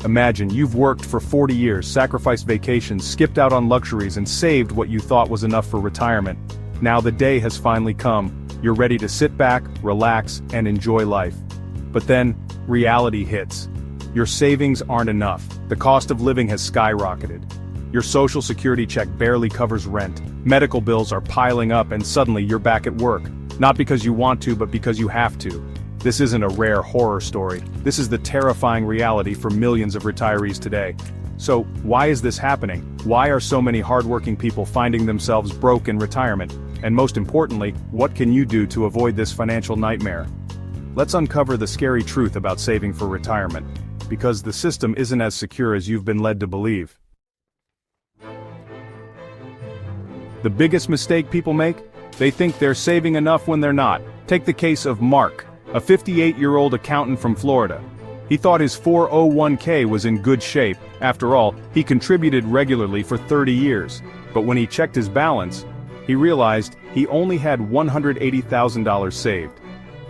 Imagine you've worked for 40 years, sacrificed vacations, skipped out on luxuries and saved what you thought was enough for retirement. Now the day has finally come. You're ready to sit back, relax, and enjoy life. But then, reality hits. Your savings aren't enough. The cost of living has skyrocketed. Your social security check barely covers rent. Medical bills are piling up and suddenly you're back at work. Not because you want to, but because you have to. This isn't a rare horror story. This is the terrifying reality for millions of retirees today. So, why is this happening? Why are so many hardworking people finding themselves broke in retirement? And most importantly, what can you do to avoid this financial nightmare? Let's uncover the scary truth about saving for retirement. Because the system isn't as secure as you've been led to believe. The biggest mistake people make? They think they're saving enough when they're not. Take the case of Mark, a 58-year-old accountant from Florida. He thought his 401k was in good shape. After all, he contributed regularly for 30 years. But when he checked his balance, he realized he only had $180,000 saved.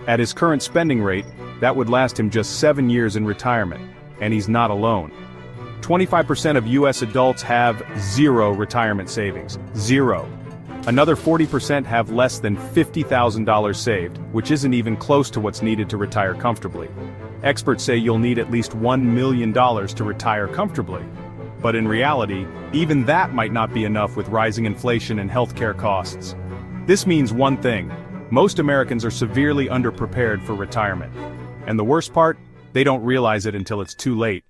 At his current spending rate, that would last him just 7 years in retirement. And he's not alone. 25% of US adults have zero retirement savings. Zero. Another 40% have less than $50,000 saved, which isn't even close to what's needed to retire comfortably. Experts say you'll need at least $1 million to retire comfortably. But in reality, even that might not be enough with rising inflation and healthcare costs. This means one thing: most Americans are severely underprepared for retirement. And the worst part? They don't realize it until it's too late.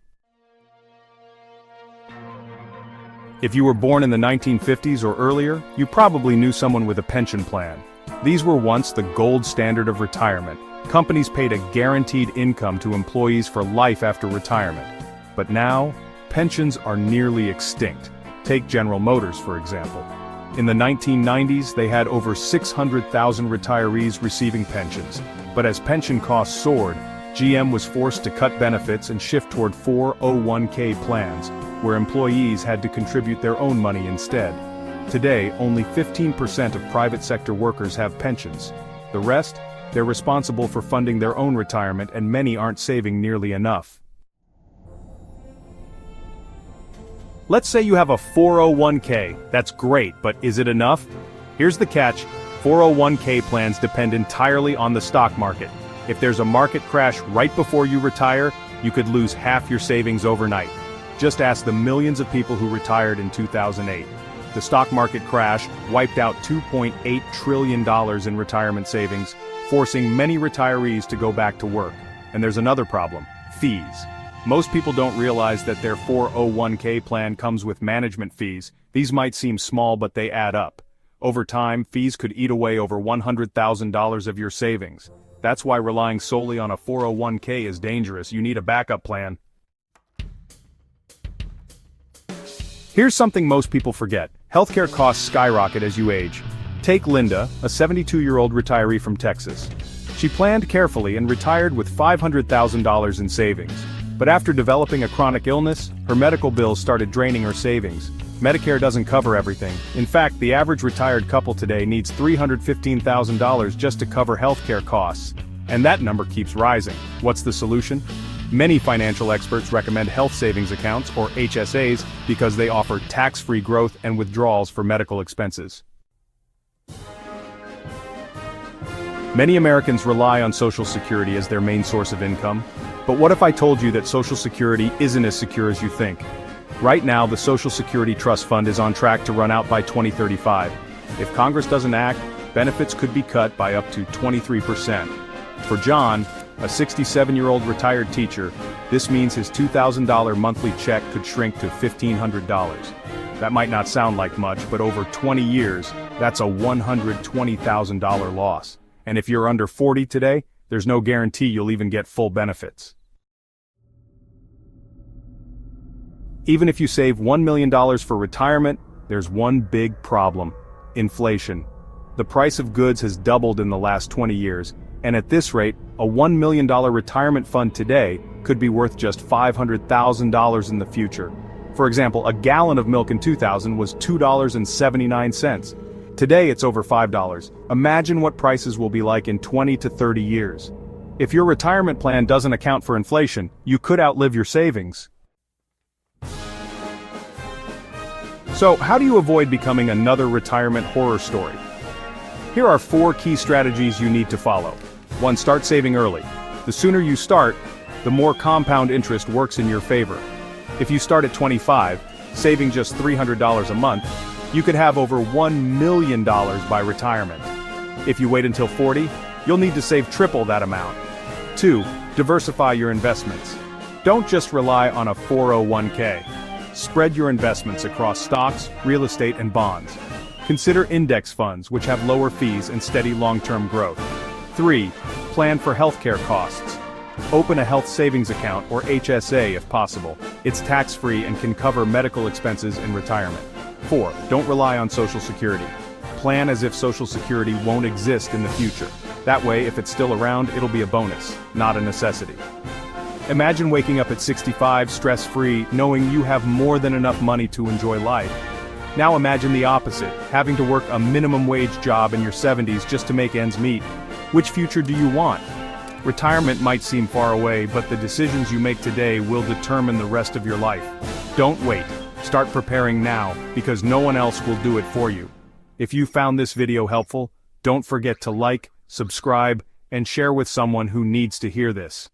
If you were born in the 1950s or earlier, you probably knew someone with a pension plan. These were once the gold standard of retirement. Companies paid a guaranteed income to employees for life after retirement. But now, pensions are nearly extinct. Take General Motors, for example. In the 1990s, they had over 600,000 retirees receiving pensions. But as pension costs soared, GM was forced to cut benefits and shift toward 401k plans, where employees had to contribute their own money instead. Today, only 15% of private sector workers have pensions. The rest? They're responsible for funding their own retirement, and many aren't saving nearly enough. Let's say you have a 401k. That's great, but is it enough? Here's the catch: 401k plans depend entirely on the stock market. If there's a market crash right before you retire, you could lose half your savings overnight. Just ask the millions of people who retired in 2008. The stock market crash wiped out $2.8 trillion in retirement savings, forcing many retirees to go back to work. And there's another problem: fees. Most people don't realize that their 401k plan comes with management fees. These might seem small, but they add up. Over time, fees could eat away over $100,000 of your savings. That's why relying solely on a 401k is dangerous. You need a backup plan. Here's something most people forget: healthcare costs skyrocket as you age. Take Linda, a 72-year-old retiree from Texas. She planned carefully and retired with $500,000 in savings. But after developing a chronic illness, her medical bills started draining her savings. Medicare doesn't cover everything. In fact, the average retired couple today needs $315,000 just to cover healthcare costs. And that number keeps rising. What's the solution? Many financial experts recommend health savings accounts, or HSAs, because they offer tax-free growth and withdrawals for medical expenses. Many Americans rely on Social Security as their main source of income. But what if I told you that Social Security isn't as secure as you think? Right now, the Social Security Trust Fund is on track to run out by 2035. If Congress doesn't act, benefits could be cut by up to 23%. For John, a 67-year-old retired teacher, this means his $2,000 monthly check could shrink to $1,500. That might not sound like much, but over 20 years, that's a $120,000 loss. And if you're under 40 today, there's no guarantee you'll even get full benefits. Even if you save $1 million for retirement, there's one big problem: inflation. The price of goods has doubled in the last 20 years, and at this rate, a $1 million retirement fund today could be worth just $500,000 in the future. For example, a gallon of milk in 2000 was $2.79. Today it's over $5. Imagine what prices will be like in 20 to 30 years. If your retirement plan doesn't account for inflation, you could outlive your savings. So, how do you avoid becoming another retirement horror story? Here are 4 key strategies you need to follow. 1. Start saving early. The sooner you start, the more compound interest works in your favor. If you start at 25, saving just $300 a month, you could have over $1 million by retirement. If you wait until 40, you'll need to save triple that amount. 2. Diversify your investments. Don't just rely on a 401k. Spread your investments across stocks, real estate, and bonds. Consider index funds, which have lower fees and steady long-term growth. 3. Plan for healthcare costs. Open a health savings account, or HSA if possible. It's tax-free and can cover medical expenses in retirement. 4. Don't rely on Social Security. Plan as if Social Security won't exist in the future. That way, if it's still around, it'll be a bonus, not a necessity. Imagine waking up at 65, stress-free, knowing you have more than enough money to enjoy life. Now imagine the opposite, having to work a minimum wage job in your 70s just to make ends meet. Which future do you want? Retirement might seem far away, but the decisions you make today will determine the rest of your life. Don't wait. Start preparing now, because no one else will do it for you. If you found this video helpful, don't forget to like, subscribe, and share with someone who needs to hear this.